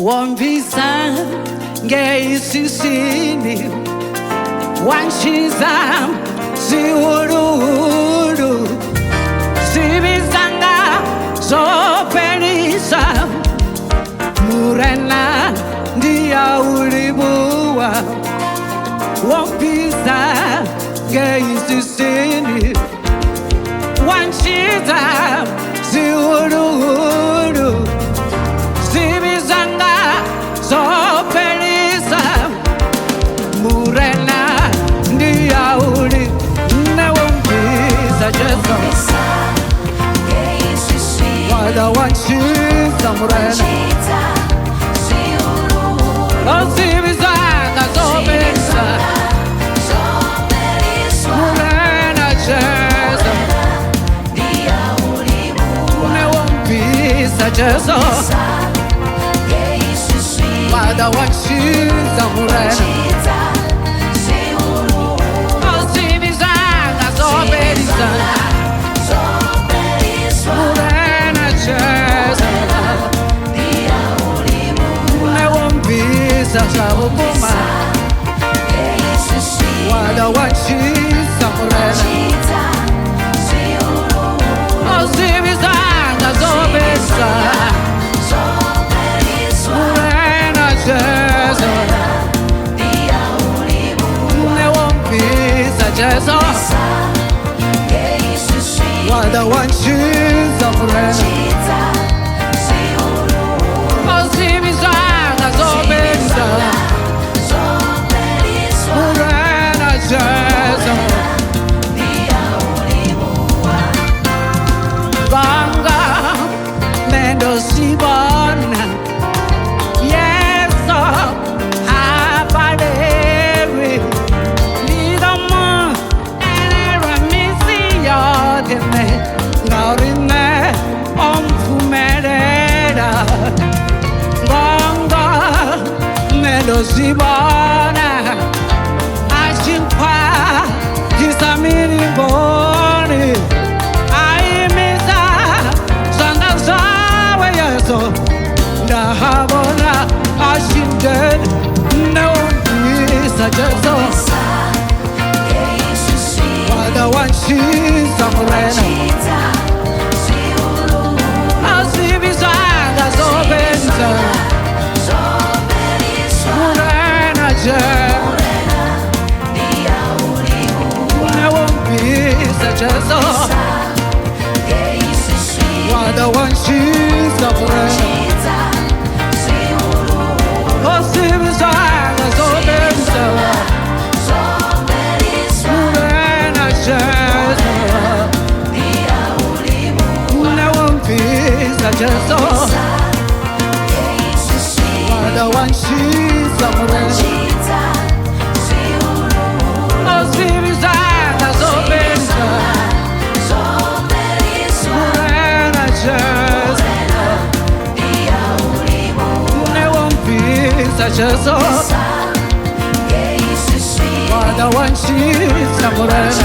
Wombvisa ngei swiswini wanchiza ziururu zibizanga zopelisa murena ndiya ulibuwa Wombvisa ngei swiswini wanchiza ziururu zibizanga zopelisa murena ndiya uli ne Wombvisa jesu wada wanchiza murena zibizanga zopelisa murena jesu ne Wombvisa jesu wada wanchiza murena zibizanga zopelisa murena jesu ne Wombvisa zabukuma wada wanchiza murena zibizanga zopelisa murena jesu ne Wombvisa jesu wada wanchiza murena zibizanga zopelisa murena jesu vanga mendosibona yeso apaleri nidamo eneramisiodene ngaurine omfumerera vanga mendosibona ashimpa kisamiringoni ndahabona ashimden ne Wombvisa jesu wada wanchiza murena zibizanga zopelisa murena jesu ne Wombvisa jesu wada wanchiza murena zibizanga zopelisa murena jesu ne Wombvisa jesu wada wanchiza murena zibizanga zopelisa murena jesu ne Wombvisa jesu wada wanchiza murena